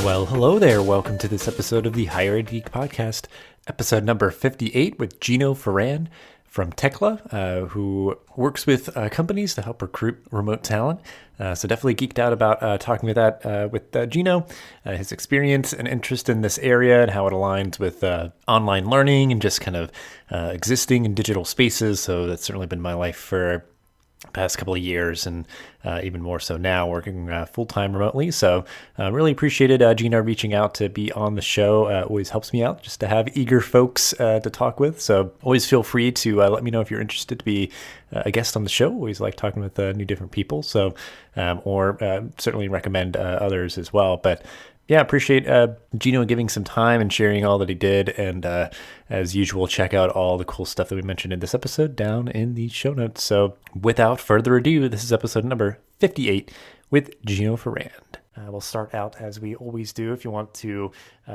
Well, hello there. Welcome to this episode of the Higher Ed Geek Podcast, episode number 58 with Gino Ferrand from Tekla, who works with companies to help recruit remote talent. So definitely geeked out about talking with Gino, his experience and interest in this area and how it aligns with online learning and just kind of existing in digital spaces. So that's certainly been my life for past couple of years, and even more so now working full-time remotely. So really appreciated Gino reaching out to be on the show. Always helps me out just to have eager folks to talk with. So always feel free to let me know if you're interested to be a guest on the show. Always like talking with new different people. So or certainly recommend others as well. But yeah, appreciate Gino giving some time and sharing all that he did. And as usual, check out all the cool stuff that we mentioned in this episode down in the show notes. So without further ado, this is episode number 58 with Gino Ferrand. We'll start out as we always do. If you want to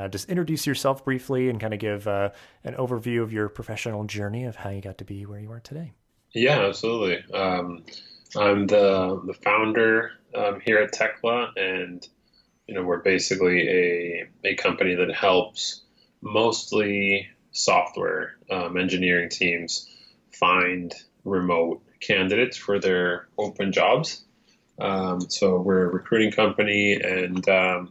just introduce yourself briefly and kind of give an overview of your professional journey of how you got to be where you are today. Yeah, absolutely. I'm the founder here at Tekla, and we're basically a company that helps mostly software engineering teams find remote candidates for their open jobs. So we're a recruiting company, and in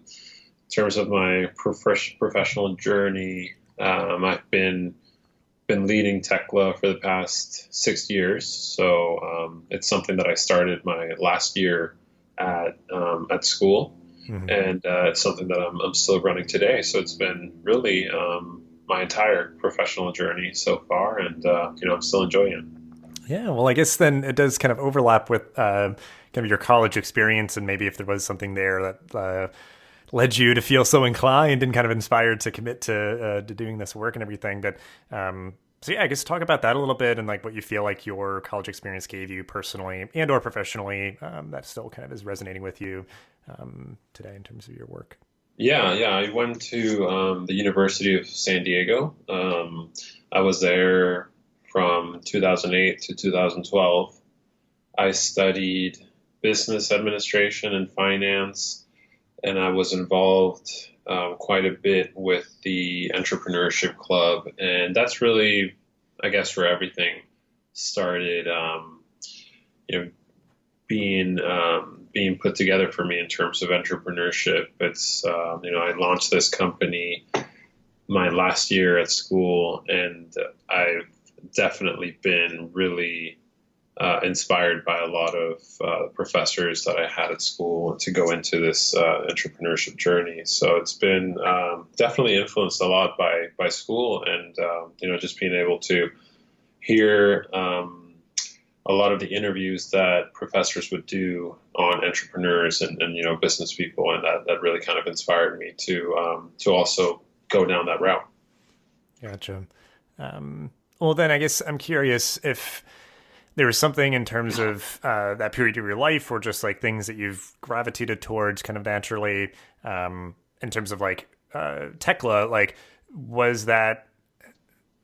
terms of my professional journey, I've been leading Tekla for the past 6 years. So it's something that I started my last year at school. Mm-hmm. And it's something that I'm still running today. So it's been really my entire professional journey so far, and I'm still enjoying it. Yeah, well, I guess then it does kind of overlap with kind of your college experience, and maybe if there was something there that led you to feel so inclined and kind of inspired to commit to doing this work and everything. But so yeah, I guess talk about that a little bit and like what you feel like your college experience gave you personally and or professionally that still kind of is resonating with you today in terms of your work. Yeah. I went to the University of San Diego. I was there from 2008 to 2012. I studied business administration and finance, and I was involved quite a bit with the entrepreneurship club, and that's really, I guess, where everything started, being put together for me in terms of entrepreneurship. It's, I launched this company my last year at school, and I've definitely been really inspired by a lot of professors that I had at school to go into this entrepreneurship journey. So it's been definitely influenced a lot by school, and just being able to hear a lot of the interviews that professors would do on entrepreneurs and business people, and that really kind of inspired me to also go down that route. Gotcha. Well, then I guess I'm curious if there was something in terms of that period of your life, or just like things that you've gravitated towards kind of naturally in terms of like Tekla. Like, was that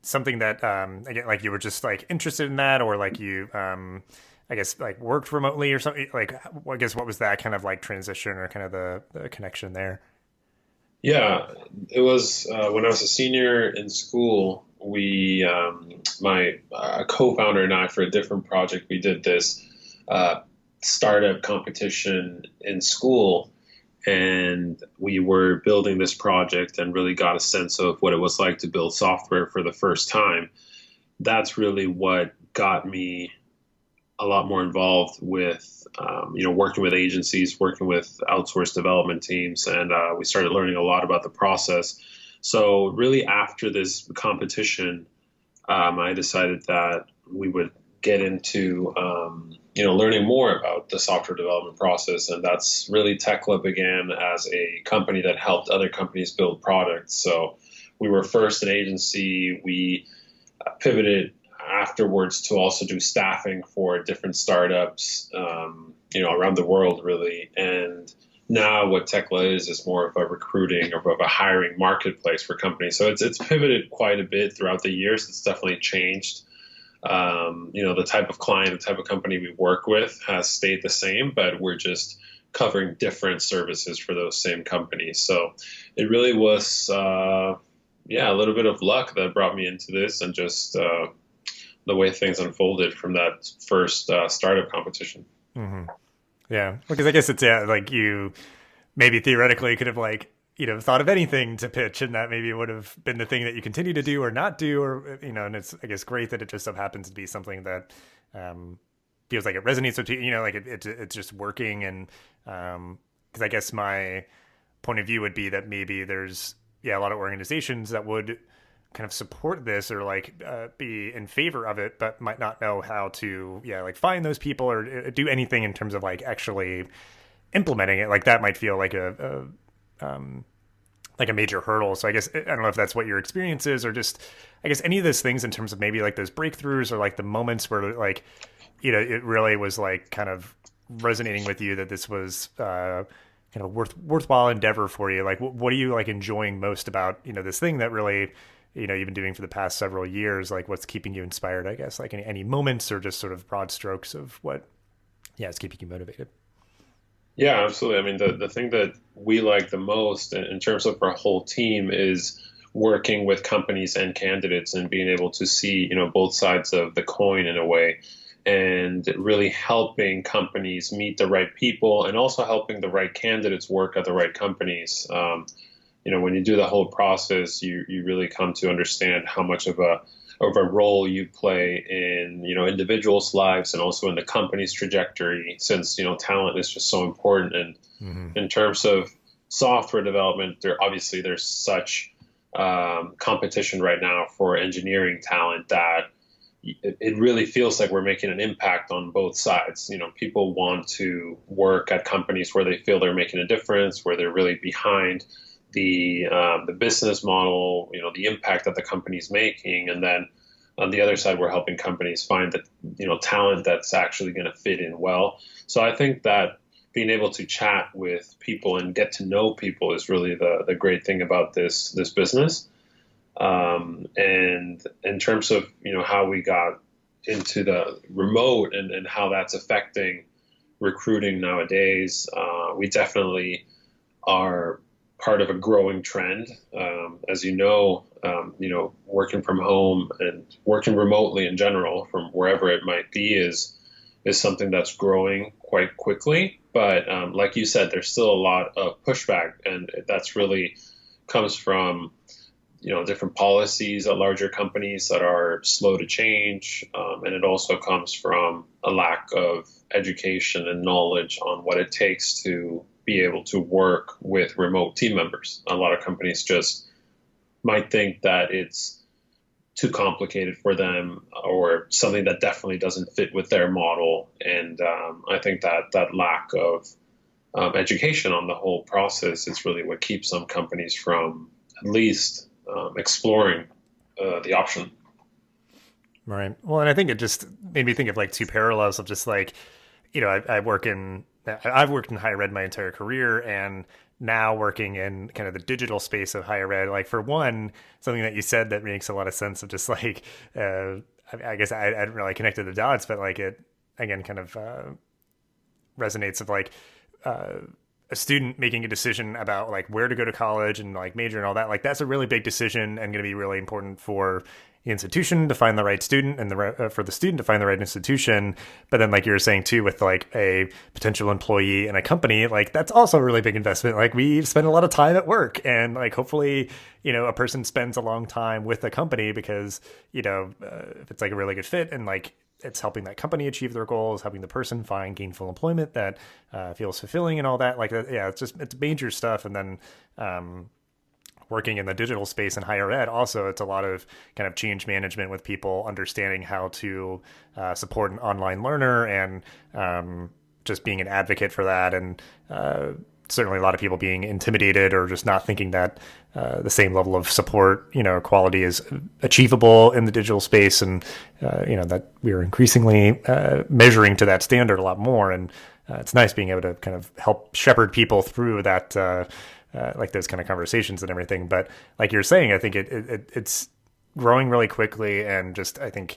something that again, like you were just like interested in that, or like you I guess like worked remotely or something? Like, I guess what was that kind of like transition or kind of the connection there? Yeah, it was when I was a senior in school. We, my co-founder and I, for a different project, we did this startup competition in school, and we were building this project and really got a sense of what it was like to build software for the first time. That's really what got me a lot more involved with, working with agencies, working with outsourced development teams, and we started learning a lot about the process. So really after this competition, I decided that we would get into, learning more about the software development process. And that's really Tekla began as a company that helped other companies build products. So we were first an agency. We pivoted afterwards to also do staffing for different startups, around the world, really. And now what Tekla is more of a recruiting or of a hiring marketplace for companies. So it's pivoted quite a bit throughout the years. It's definitely changed. The type of client, the type of company we work with has stayed the same, but we're just covering different services for those same companies. So it really was, a little bit of luck that brought me into this, and just the way things unfolded from that first startup competition. Hmm. Yeah, because I guess it's like you maybe theoretically could have like thought of anything to pitch, and that maybe would have been the thing that you continue to do or not do, or and it's I guess great that it just so happens to be something that feels like it resonates with you, like it's just working. And because I guess my point of view would be that maybe there's a lot of organizations that would kind of support this or like be in favor of it, but might not know how to like find those people or do anything in terms of like actually implementing it. Like that might feel like a major hurdle. So I guess I don't know if that's what your experience is, or just I guess any of those things in terms of maybe like those breakthroughs or like the moments where like it really was like kind of resonating with you that this was kind of worthwhile endeavor for you. Like what are you like enjoying most about this thing that really you've been doing for the past several years? Like what's keeping you inspired, I guess, like any moments or just sort of broad strokes of what is keeping you motivated? Yeah, absolutely. I mean, the thing that we like the most in terms of our whole team is working with companies and candidates and being able to see, both sides of the coin in a way, and really helping companies meet the right people and also helping the right candidates work at the right companies. When you do the whole process, you really come to understand how much of a role you play in individuals' lives and also in the company's trajectory, since talent is just so important. And in terms of software development, there's such competition right now for engineering talent that it really feels like we're making an impact on both sides. People want to work at companies where they feel they're making a difference, where they're really behind the business model, the impact that the company's making. And then on the other side, we're helping companies find that, talent that's actually going to fit in well. So I think that being able to chat with people and get to know people is really the great thing about this business. And in terms of, how we got into the remote and how that's affecting recruiting nowadays, we definitely are part of a growing trend. As working from home and working remotely in general from wherever it might be is something that's growing quite quickly. But like you said, there's still a lot of pushback, and that's really comes from different policies at larger companies that are slow to change, and it also comes from a lack of education and knowledge on what it takes to be able to work with remote team members. A lot of companies just might think that it's too complicated for them or something that definitely doesn't fit with their model. And I think that lack of education on the whole process is really what keeps some companies from at least exploring the option. Right. Well, and I think it just made me think of like two parallels of just like, I've worked in higher ed my entire career, and now working in kind of the digital space of higher ed. Like for one, something that you said that makes a lot of sense of just like, I guess I hadn't really connected the dots, but like it again kind of resonates of like a student making a decision about like where to go to college and like major and all that. Like that's a really big decision and going to be really important for the institution to find the right student and for the student to find the right institution. But then like you were saying too, with like a potential employee in a company, like that's also a really big investment. Like we spend a lot of time at work, and like hopefully, a person spends a long time with a company because, if it's like a really good fit and like it's helping that company achieve their goals, helping the person find gainful employment that feels fulfilling and all that. Like, it's major stuff. And then working in the digital space in higher ed, also, it's a lot of kind of change management with people understanding how to support an online learner and just being an advocate for that. And certainly a lot of people being intimidated or just not thinking that the same level of support, quality is achievable in the digital space. And, that we're increasingly measuring to that standard a lot more. And it's nice being able to kind of help shepherd people through that, like those kind of conversations and everything. But like you're saying, I think it's growing really quickly. And just, I think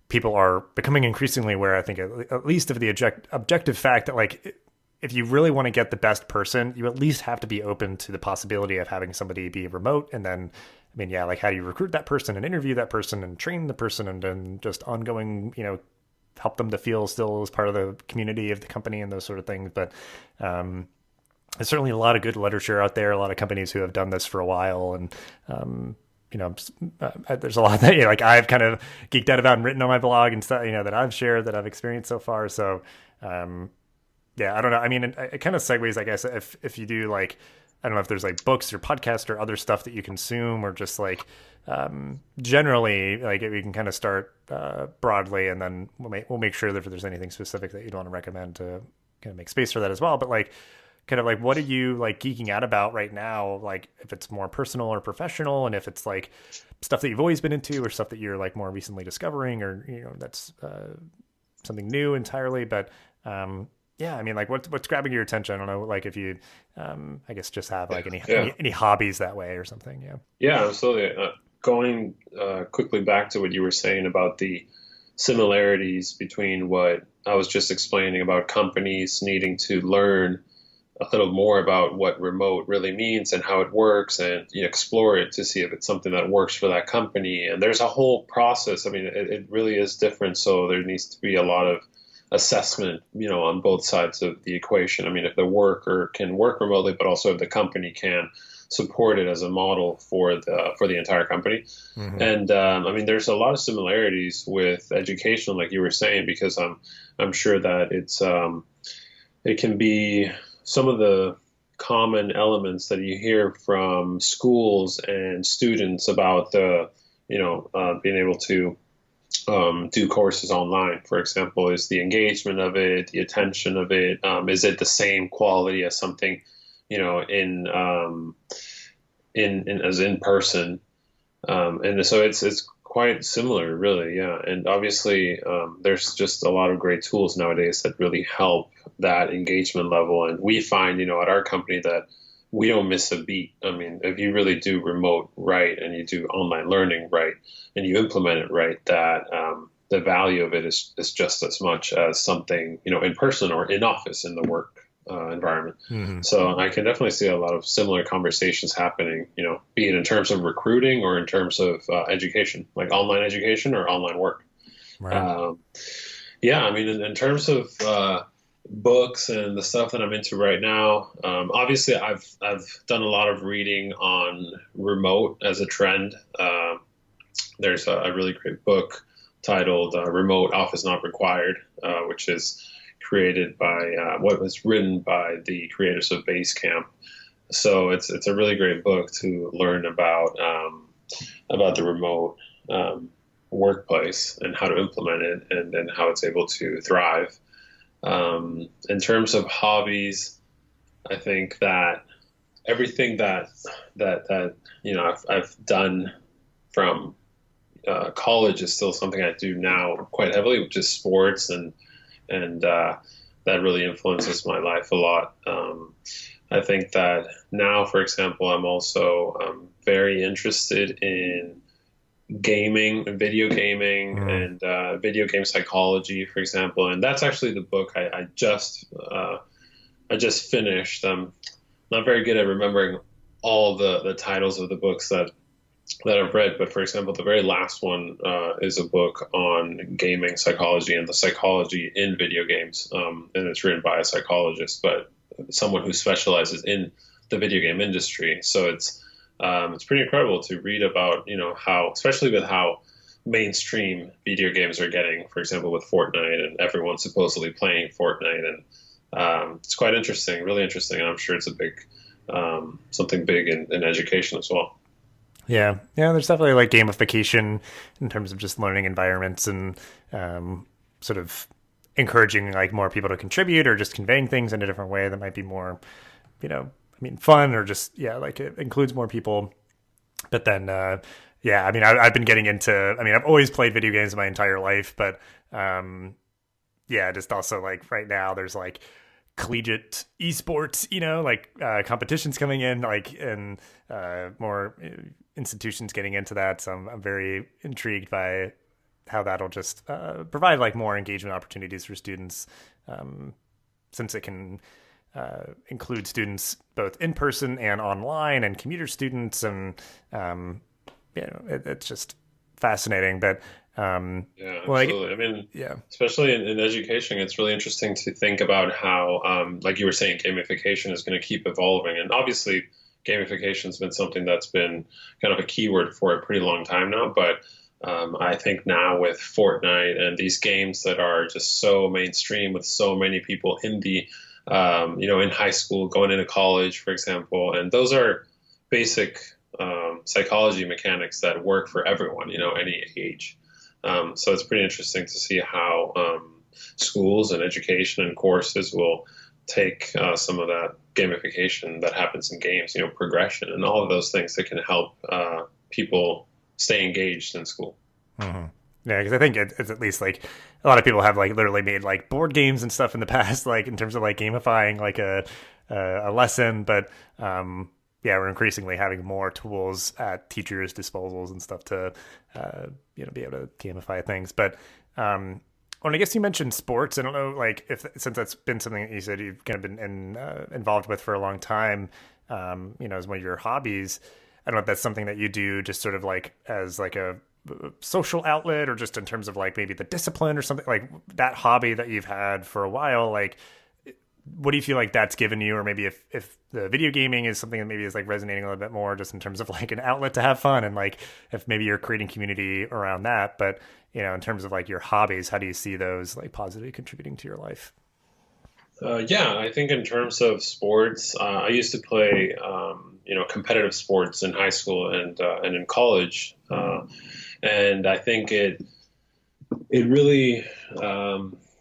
people are becoming increasingly aware, I think at least of the objective fact that like, if you really want to get the best person, you at least have to be open to the possibility of having somebody be remote. And then, I mean, yeah, like how do you recruit that person and interview that person and train the person and then just ongoing, help them to feel still as part of the community of the company and those sort of things. But there's certainly a lot of good literature out there, a lot of companies who have done this for a while. And, there's a lot that, like I've kind of geeked out about and written on my blog and stuff, that I've shared that I've experienced so far. So, yeah, I don't know. I mean, it kind of segues, I guess, if you do like, I don't know if there's like books or podcasts or other stuff that you consume or just like generally, like we can kind of start broadly and then we'll make sure that if there's anything specific that you'd want to recommend to kind of make space for that as well. But like, kind of like, what are you like geeking out about right now? Like if it's more personal or professional, and if it's like stuff that you've always been into or stuff that you're like more recently discovering or, that's something new entirely. But yeah, I mean, like what's grabbing your attention? I don't know, like if you, I guess just have like any hobbies that way or something. Yeah. Yeah, absolutely. Going quickly back to what you were saying about the similarities between what I was just explaining about companies needing to learn a little more about what remote really means and how it works, and you explore it to see if it's something that works for that company. And there's a whole process. I mean, it really is different. So there needs to be a lot of assessment, on both sides of the equation. I mean, if the worker can work remotely, but also if the company can support it as a model for the entire company. Mm-hmm. And I mean, there's a lot of similarities with education, like you were saying, because I'm sure that it can be some of the common elements that you hear from schools and students about being able to do courses online, for example, is the engagement of it, the attention of it. Is it the same quality as something, in person? And so it's quite similar, really. Yeah. And obviously, there's just a lot of great tools nowadays that really help that engagement level. And we find, at our company that we don't miss a beat. I mean, if you really do remote right and you do online learning right and you implement it right, that the value of it is just as much as something, in person or in office in the work environment. Mm-hmm. So I can definitely see a lot of similar conversations happening, be it in terms of recruiting or in terms of education, like online education or online work. Right. Yeah, I mean, in terms of books and the stuff that I'm into right now, obviously I've done a lot of reading on remote as a trend. There's a really great book titled Remote Office Not Required, which is created by what was written by the creators of Basecamp. So it's a really great book to learn about the remote workplace and how to implement it and how it's able to thrive. In terms of hobbies, I think that everything that I've done from college is still something I do now quite heavily, which is sports, and that really influences my life a lot. I think that now, for example, I'm also very interested in gaming, video gaming, and video game psychology, for example. And that's actually the book I just finished. I'm not very good at remembering all the titles of the books that I've read, but for example, the very last one is a book on gaming psychology and the psychology in video games, and it's written by a psychologist, but someone who specializes in the video game industry. So it's pretty incredible to read about, how, especially with how mainstream video games are getting, for example, with Fortnite, and everyone's supposedly playing Fortnite, and it's quite interesting, really interesting, and I'm sure it's a big something big in education as well. Yeah, there's definitely like gamification in terms of just learning environments and sort of encouraging like more people to contribute or just conveying things in a different way that might be more, fun, or just, like it includes more people. But then, I've been getting into, I've always played video games my entire life, but just also like right now there's like collegiate esports, competitions coming in, and more institutions getting into that. So I'm very intrigued by how that'll just provide like more engagement opportunities for students, since it can include students both in person and online, and commuter students, and it's just fascinating. But Yeah, like, absolutely. I mean, yeah, especially in education, it's really interesting to think about how, like you were saying, gamification is going to keep evolving. And obviously, gamification has been something that's been kind of a keyword for a pretty long time now. But I think now with Fortnite and these games that are just so mainstream with so many people in the, in high school, going into college, for example, and those are basic psychology mechanics that work for everyone, any age. So it's pretty interesting to see how schools and education and courses will take some of that gamification that happens in games, progression and all of those things that can help people stay engaged in school. hmm yeah, because I think it's at least like a lot of people have like literally made like board games and stuff in the past, like in terms of like gamifying like a lesson, but yeah, we're increasingly having more tools at teachers' disposals and stuff to be able to gamify things. But well, I guess you mentioned sports. I don't know, like if since that's been something that you said you've kind of been involved with for a long time, as one of your hobbies. I don't know if that's something that you do just sort of like as like a social outlet or just in terms of like maybe the discipline or something like that hobby that you've had for a while. Like, what do you feel like that's given you? Or maybe if the video gaming is something that maybe is like resonating a little bit more just in terms of like an outlet to have fun and like if maybe you're creating community around that. But, in terms of like your hobbies, how do you see those like positively contributing to your life? Yeah, I think in terms of sports, I used to play, competitive sports in high school and in college, and I think it really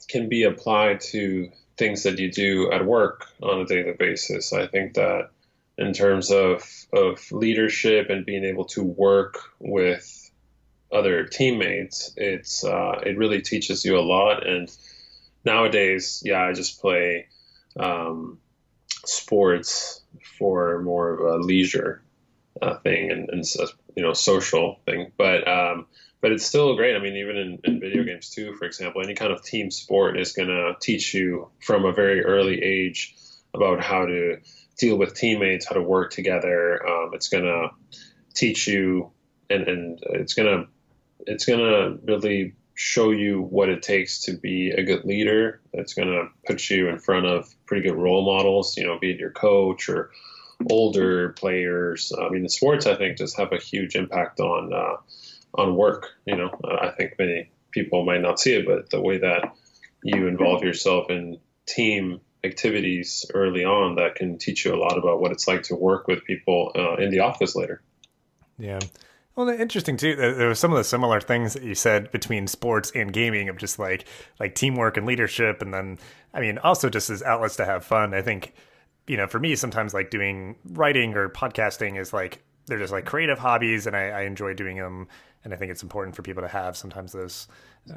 can be applied to things that you do at work on a daily basis. I think that in terms of leadership and being able to work with other teammates, it really teaches you a lot. And nowadays, yeah, I just play sports for more of a leisure thing and social thing. But it's still great. I mean, even in video games too, for example, any kind of team sport is going to teach you from a very early age about how to deal with teammates, how to work together. It's going to teach you, and it's gonna really show you what it takes to be a good leader. It's gonna put you in front of pretty good role models, be it your coach or older players. I mean, the sports I think just have a huge impact on work. I think many people might not see it, but the way that you involve yourself in team activities early on that can teach you a lot about what it's like to work with people in the office later. Yeah. Well, interesting too. There was some of the similar things that you said between sports and gaming of just like teamwork and leadership, and then I mean also just as outlets to have fun. I think for me sometimes like doing writing or podcasting is like they're just like creative hobbies, and I enjoy doing them, and I think it's important for people to have sometimes those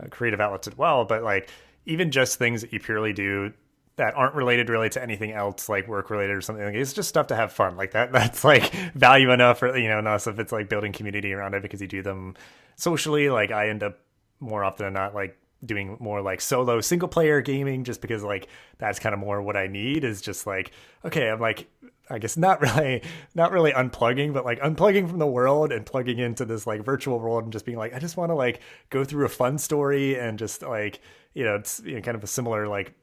creative outlets as well. But like even just things that you purely do that aren't related really to anything else, like work related or something. Like it's just stuff to have fun. Like that's like value enough for, enough if it's like building community around it because you do them socially. Like I end up more often than not, like doing more like solo single player gaming just because like that's kind of more what I need is just like, okay, I'm like, I guess not really unplugging, but like unplugging from the world and plugging into this like virtual world and just being like, I just want to like go through a fun story and just like, it's kind of a similar like,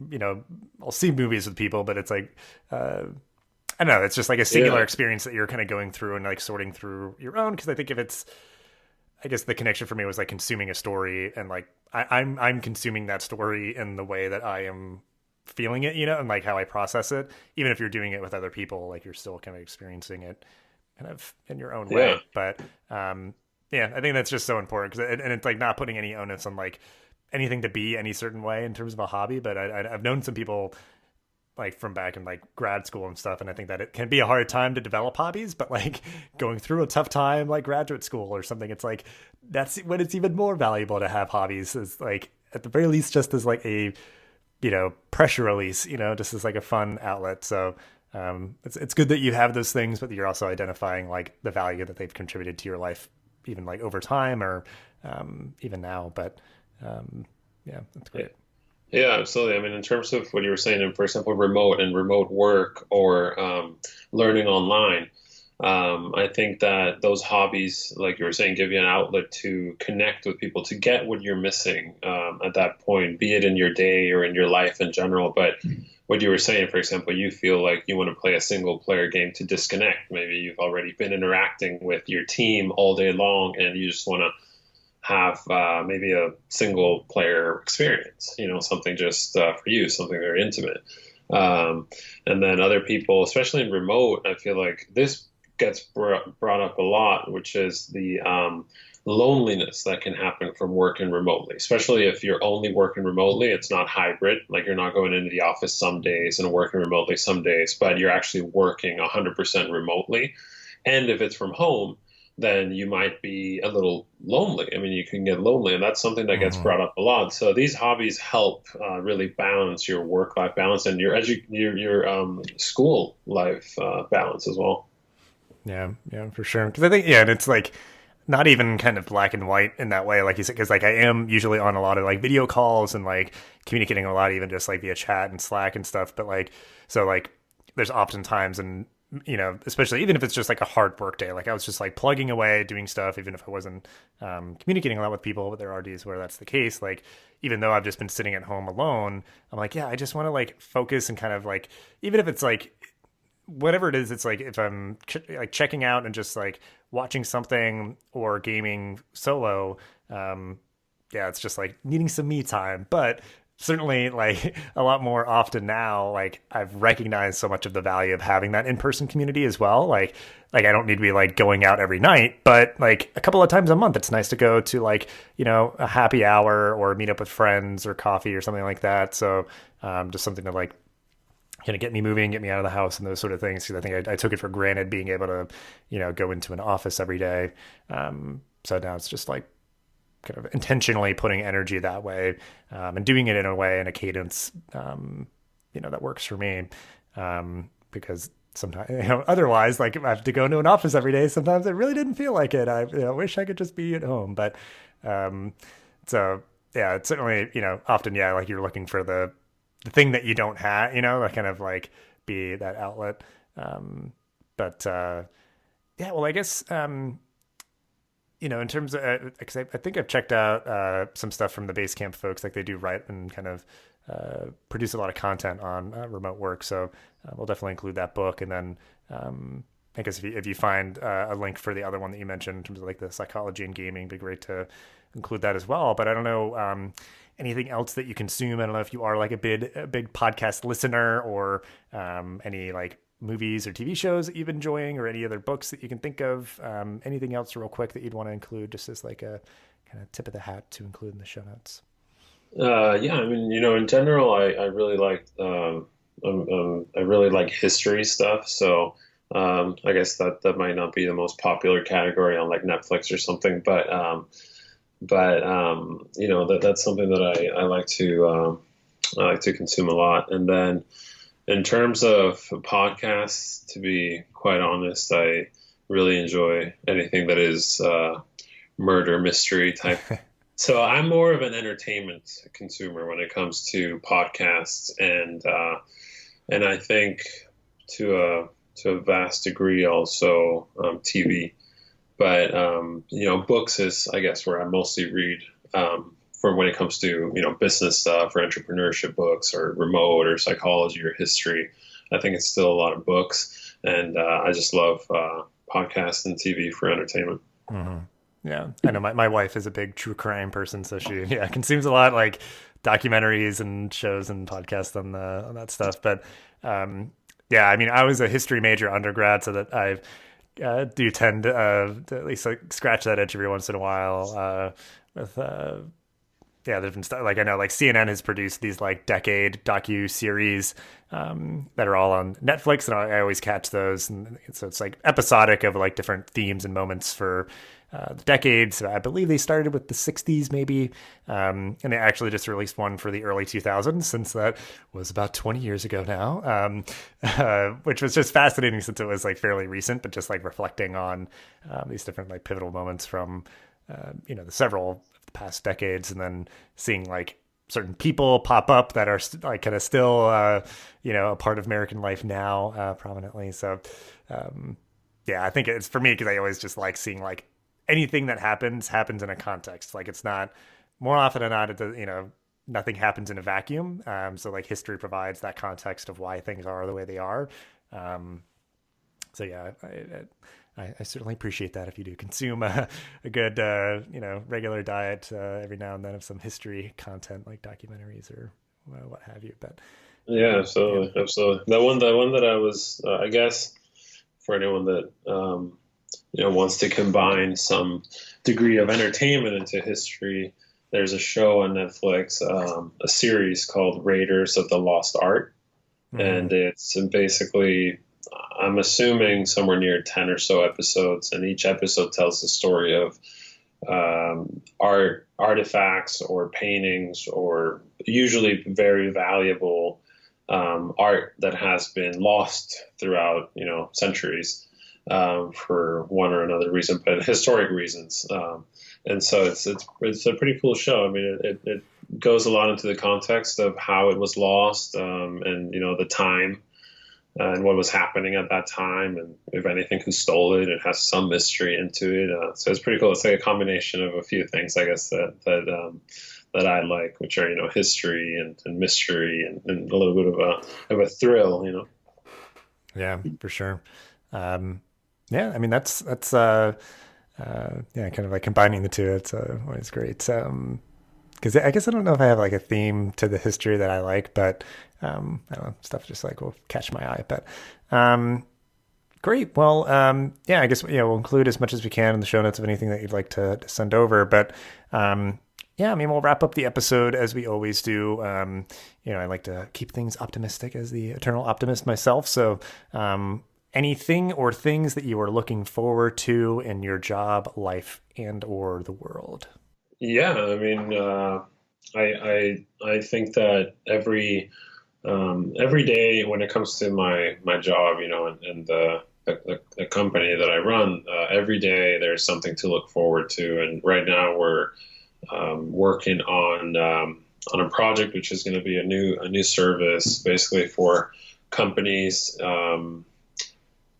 I'll see movies with people, but it's like, I don't know, it's just like a singular experience that you're kind of going through and like sorting through your own. Cause I think I guess the connection for me was like consuming a story and like, I'm consuming that story in the way that I am feeling it, and like how I process it, even if you're doing it with other people, like you're still kind of experiencing it kind of in your own way. But yeah, I think that's just so important because and it's like not putting any onus on like anything to be any certain way in terms of a hobby. But I've known some people like from back in like grad school and stuff, and I think that it can be a hard time to develop hobbies, but like going through a tough time like graduate school or something, it's like that's when it's even more valuable to have hobbies, is like at the very least just as like a pressure release, just as like a fun outlet. So it's good that you have those things, but you're also identifying like the value that they've contributed to your life, even like over time or even now. But yeah, that's great. Yeah, absolutely. I mean, in terms of what you were saying, for example, remote and remote work or learning online, I think that those hobbies, like you were saying, give you an outlet to connect with people, to get what you're missing at that point, be it in your day or in your life in general. But what you were saying, for example, you feel like you want to play a single player game to disconnect. Maybe you've already been interacting with your team all day long and you just want to have maybe a single player experience, something just for you, something very intimate. Um, and then other people, especially in remote, I feel like this gets brought up a lot, which is the loneliness that can happen from working remotely, especially if you're only working remotely. It's not hybrid, like you're not going into the office some days and working remotely some days, but you're actually working 100% remotely. And if it's from home, then you might be a little lonely. I mean, you can get lonely, and that's something that gets Hmm. brought up a lot. So these hobbies help really balance your work-life balance and your school life balance as well. Yeah, yeah, for sure. Because I think, yeah, and it's like not even kind of black and white in that way, like you said, because like I am usually on a lot of like video calls and like communicating a lot, even just like via chat and Slack and stuff. But like, so like, there's oftentimes, and especially even if it's just like a hard work day, like I was just like plugging away, doing stuff, even if I wasn't communicating a lot with people. But there are days where that's the case. Like, even though I've just been sitting at home alone, I'm like, yeah, I just want to like focus and kind of like, even if it's like whatever it is, it's like if I'm like checking out and just like watching something or gaming solo, yeah, it's just like needing some me time. But certainly, like a lot more often now, like I've recognized so much of the value of having that in-person community as well. Like I don't need to be like going out every night, but like a couple of times a month, it's nice to go to like a happy hour or meet up with friends or coffee or something like that. So just something to like kind of get me moving, get me out of the house, and those sort of things. Because I think I took it for granted being able to, go into an office every day. So now it's just like kind of intentionally putting energy that way, and doing it in a way in a cadence, that works for me. Because sometimes, otherwise, like if I have to go into an office every day, sometimes it really didn't feel like it. I wish I could just be at home, but um, so yeah, it's certainly often like you're looking for the thing that you don't have, that kind of like be that outlet. But yeah, well, I guess in terms of because I think I've checked out some stuff from the Basecamp folks, like they do write and kind of produce a lot of content on remote work. So we'll definitely include that book, and then I guess if you find a link for the other one that you mentioned in terms of like the psychology and gaming, it'd be great to include that as well. But I don't know anything else that you consume. I don't know if you are like a big podcast listener, or any like movies or TV shows that you've been enjoying, or any other books that you can think of. Anything else real quick that you'd want to include, just as like a kind of tip of the hat to include in the show notes? Yeah, I mean, in general, I really like I really like history stuff. So I guess that might not be the most popular category on like Netflix or something, but that's something that I like to consume a lot. And then in terms of podcasts, to be quite honest, I really enjoy anything that is murder mystery type. So I'm more of an entertainment consumer when it comes to podcasts, and I think to a vast degree also TV. But books is, I guess, where I mostly read for when it comes to business stuff or entrepreneurship books or remote or psychology or history. I think it's still a lot of books, and I just love podcasts and TV for entertainment. Mm-hmm. Yeah, I know my wife is a big true crime person, so she consumes a lot like documentaries and shows and podcasts on that stuff. But yeah, I mean, I was a history major undergrad, so that I do tend to at least like scratch that itch every once in a while with yeah, there's been stuff like I know like CNN has produced these like decade docu series that are all on Netflix, and I always catch those, and so it's like episodic of like different themes and moments for the decades. I believe they started with the 60s maybe, and they actually just released one for the early 2000s, since that was about 20 years ago now, which was just fascinating since it was like fairly recent, but just like reflecting on these different like pivotal moments from the several past decades, and then seeing like certain people pop up that are like kind of still, a part of American life now, prominently. So, yeah, I think it's for me because I always just like seeing like anything that happens in a context. Like it's not more often than not, it does, nothing happens in a vacuum. So like history provides that context of why things are the way they are. So yeah, I certainly appreciate that if you do consume a good, regular diet every now and then of some history content like documentaries or what have you. But Yeah, absolutely, absolutely. The one that I was, I guess, for anyone that wants to combine some degree of entertainment into history, there's a show on Netflix, a series called Raiders of the Lost Ark, and it's basically, I'm assuming somewhere near 10 or so episodes, and each episode tells the story of artifacts or paintings or usually very valuable art that has been lost throughout, centuries for one or another reason, but historic reasons. And so it's a pretty cool show. I mean, it goes a lot into the context of how it was lost, and the time and what was happening at that time, and if anything, who stole it. It has some mystery into it, so it's pretty cool. It's like a combination of a few things, I guess, that I like, which are history and mystery and a little bit of a thrill. Yeah, for sure. Yeah, I mean that's kind of like combining the two. It's always great. Because I guess I don't know if I have like a theme to the history that I like, but I don't know, stuff just like will catch my eye. But great. Well, yeah, I guess we'll include as much as we can in the show notes of anything that you'd like to send over. But yeah, I mean, we'll wrap up the episode as we always do. I like to keep things optimistic as the eternal optimist myself. So anything or things that you are looking forward to in your job, life, and or the world? Yeah, I mean, I think that every day when it comes to my job, and the company that I run, every day there's something to look forward to. And right now we're working on a project which is going to be a new service, basically for companies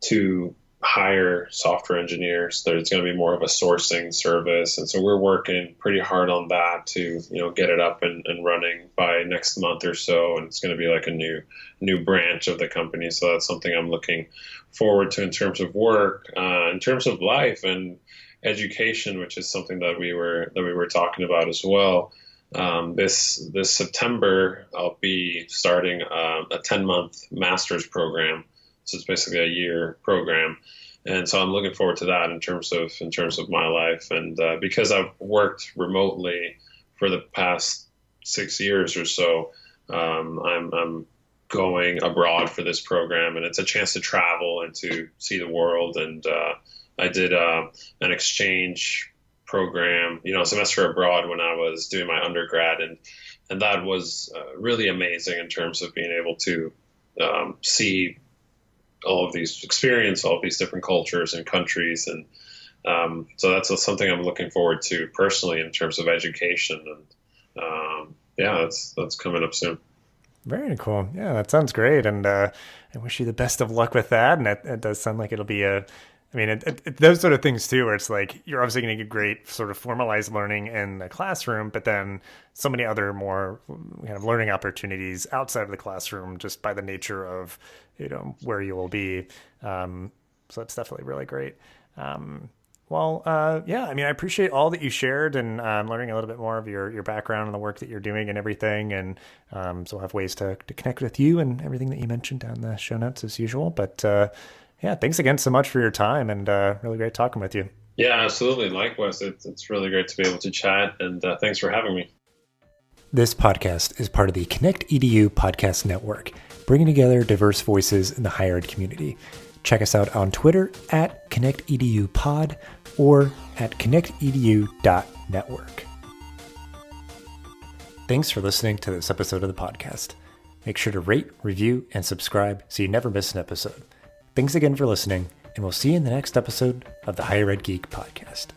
to hire software engineers. There's going to be more of a sourcing service, and so we're working pretty hard on that to get it up and running by next month or so. And it's going to be like a new branch of the company. So that's something I'm looking forward to in terms of work, in terms of life and education, which is something that we were talking about as well. This September, I'll be starting a 10-month master's program. So it's basically a year program. And so I'm looking forward to that in terms of my life. And because I've worked remotely for the past 6 years or so, I'm going abroad for this program, and it's a chance to travel and to see the world. And I did an exchange program, a semester abroad when I was doing my undergrad, and that was really amazing in terms of being able to see experience all of these different cultures and countries. And so that's something I'm looking forward to personally in terms of education. And yeah, that's coming up soon. Very cool. Yeah, that sounds great. And I wish you the best of luck with that. And it does sound like it'll be those sort of things too, where it's like you're obviously going to get great sort of formalized learning in the classroom, but then so many other more kind of learning opportunities outside of the classroom just by the nature of, where you will be. So that's definitely really great. Yeah, I mean, I appreciate all that you shared and learning a little bit more of your background and the work that you're doing and everything. And so I'll have ways to connect with you and everything that you mentioned down the show notes as usual. But yeah, thanks again so much for your time, and really great talking with you. Yeah, absolutely. Likewise, it's really great to be able to chat, and thanks for having me. This podcast is part of the Connect EDU podcast network, bringing together diverse voices in the higher ed community. Check us out on Twitter at ConnectEDUPod or at connectedu.network. Thanks for listening to this episode of the podcast. Make sure to rate, review, and subscribe so you never miss an episode. Thanks again for listening, and we'll see you in the next episode of the Higher Ed Geek Podcast.